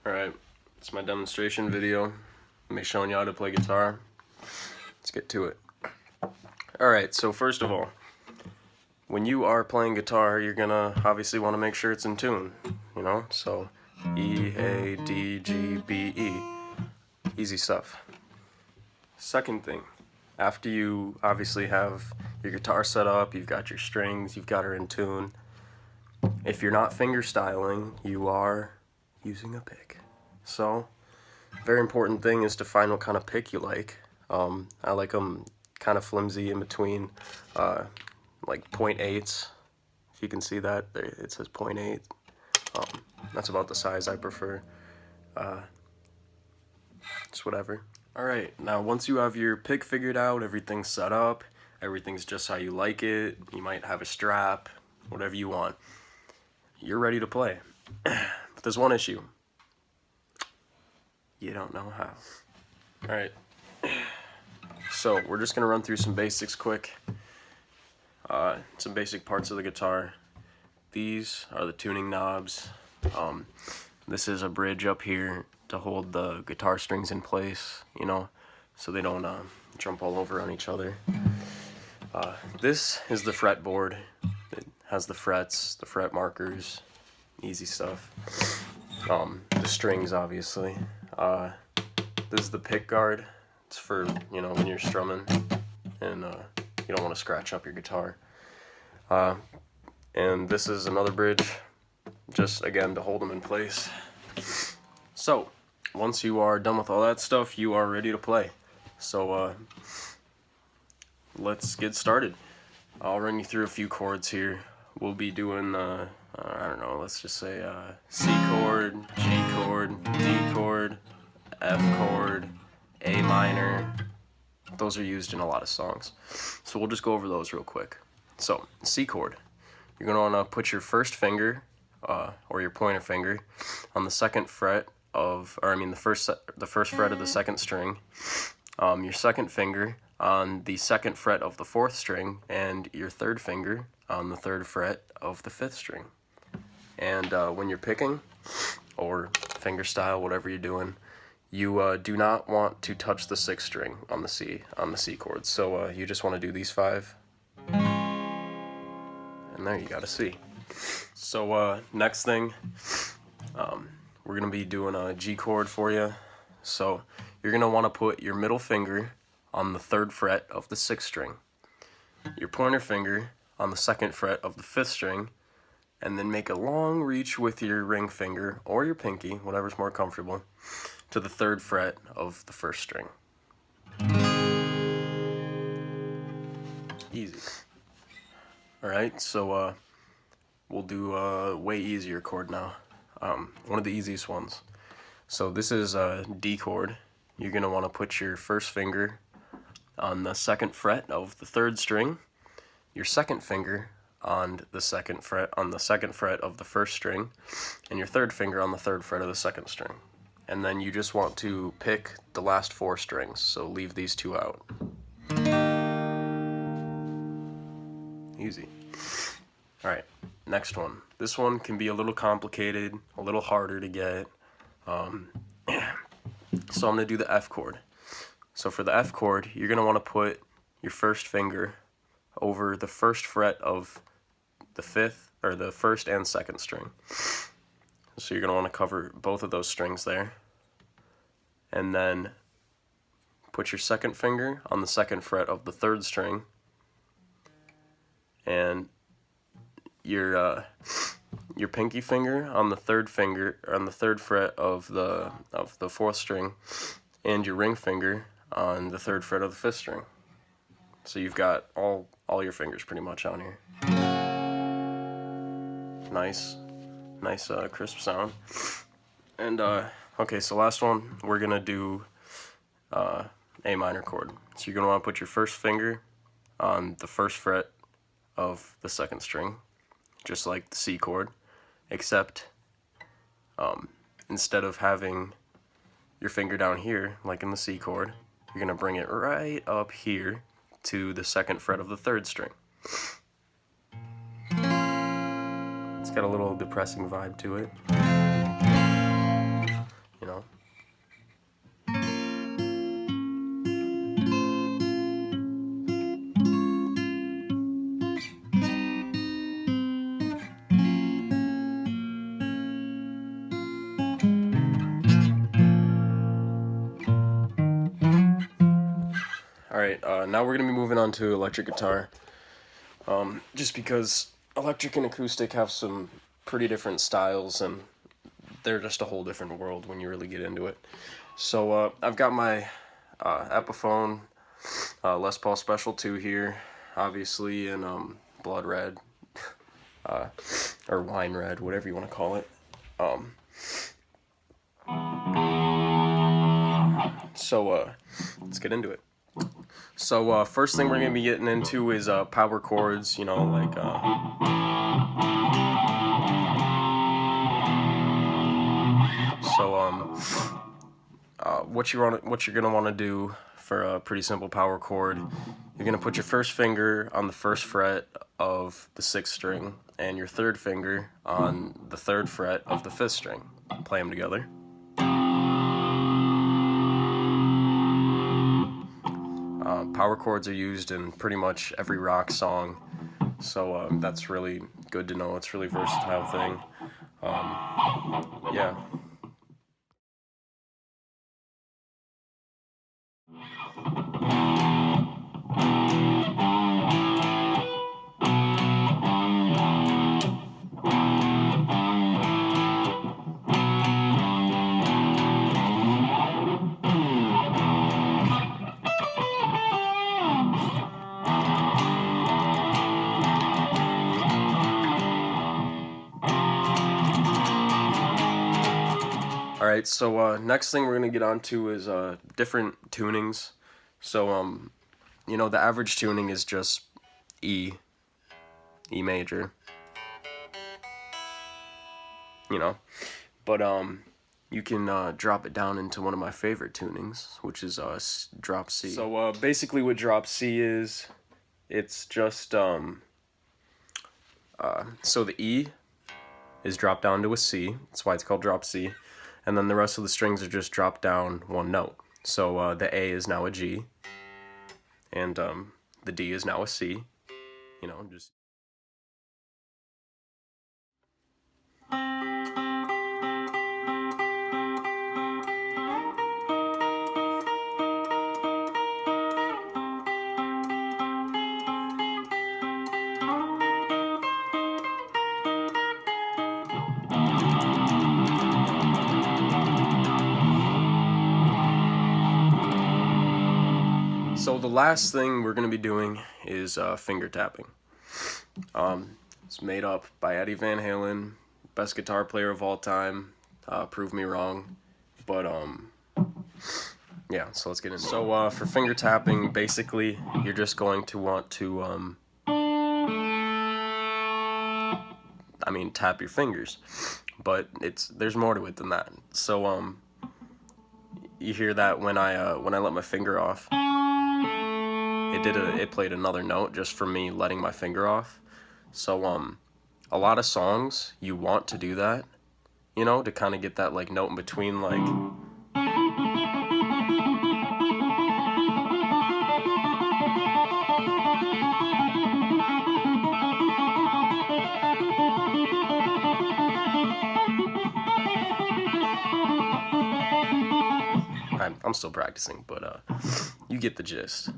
Alright, it's my demonstration video. Me showing you how to play guitar. Let's get to it. Alright, so first of all, when you are playing guitar, you're gonna obviously want to make sure it's in tune, you know? So, E, A, D, G, B, E. Easy stuff. Second thing, after you obviously have your guitar set up, you've got your strings, you've got her in tune, if you're not finger styling, you are using a pick. So, very important thing is to find what kind of pick you like. I like them kind of flimsy in between, like 0.8s. If you can see that, there it says 0.8. That's about the size I prefer. Just whatever. Alright, now once you have your pick figured out, everything's set up, everything's just how you like it, you might have a strap, whatever you want, you're ready to play. But there's one issue. You don't know how. Alright, so we're just gonna run through some basics quick. Some basic parts of the guitar. These are the tuning knobs. This is a bridge up here to hold the guitar strings in place, you know, so they don't jump all over on each other. This is the fretboard. It has the frets, the fret markers, easy stuff. The strings, obviously. This is the pick guard. It's for, you know, when you're strumming and you don't want to scratch up your guitar. And this is another bridge, just again to hold them in place. So, once you are done with all that stuff, you are ready to play. So, let's get started. I'll run you through a few chords here. We'll be doing, I don't know, let's just say C chord, G chord, D chord, F chord, A minor. Those are used in a lot of songs. So we'll just go over those real quick. So, C chord. You're going to want to put your first finger, or your pointer finger, on the second fret of, or I mean the first fret of the second string. Your second finger on the second fret of the fourth string, and your third finger on the third fret of the fifth string. And when you're picking, or fingerstyle, whatever you're doing, you do not want to touch the sixth string on the C chord. So you just want to do these five. And there you got a C. So next thing, we're going to be doing a G chord for you. So you're going to want to put your middle finger on the third fret of the sixth string, your pointer finger on the second fret of the fifth string, and then make a long reach with your ring finger or your pinky, whatever's more comfortable, to the third fret of the first string. Easy. Alright, so we'll do a way easier chord now. One of the easiest ones. So this is a D chord. You're going to want to put your first finger on the second fret of the third string, your second finger on the second fret of the first string, and your third finger on the third fret of the second string. And then you just want to pick the last four strings, so leave these two out. Easy. Alright, next one. This one can be a little complicated, a little harder to get. So I'm going to do the F chord. So for the F chord, you're going to want to put your first finger over the first fret of the fifth, or the first and second string. So you're going to want to cover both of those strings there. And then put your second finger on the second fret of the third string. And your pinky finger on the third fret of the fourth string, and your ring finger on the third fret of the fifth string. So you've got all your fingers pretty much on here. Nice crisp sound. And okay, so last one, we're gonna do A minor chord. So you're gonna want to put your first finger on the first fret of the second string, just like the C chord, except instead of having your finger down here like in the C chord, you're gonna bring it right up here to the second fret of the third string. It's got a little depressing vibe to it. Alright, now we're going to be moving on to electric guitar. Just because electric and acoustic have some pretty different styles, and they're just a whole different world when you really get into it. So I've got my Epiphone Les Paul Special 2 here, obviously in blood red, or wine red, whatever you want to call it. So let's get into it. So first thing we're going to be getting into is power chords, you know, like what you're going to want to do for a pretty simple power chord, you're going to put your first finger on the first fret of the 6th string and your third finger on the 3rd fret of the 5th string. Play them together. Power chords are used in pretty much every rock song, so that's really good to know. It's a really versatile thing. Yeah. Alright, so next thing we're going to get onto is different tunings. So, you know, the average tuning is just E major, you know, but you can drop it down into one of my favorite tunings, which is drop C. So basically what drop C is, it's just, so the E is dropped down to a C, that's why it's called drop C. And then the rest of the strings are just dropped down one note. So the A is now a G, and the D is now a C. You know, just. So the last thing we're going to be doing is finger tapping. It's made up by Eddie Van Halen, best guitar player of all time. Prove me wrong, but yeah. So let's get into it. So for finger tapping, basically you're just going to want to tap your fingers, but there's more to it than that. So you hear that when I let my finger off. It played another note just for me letting my finger off. So a lot of songs you want to do that, you know, to kind of get that like note in between, like I'm still practicing, but you get the gist.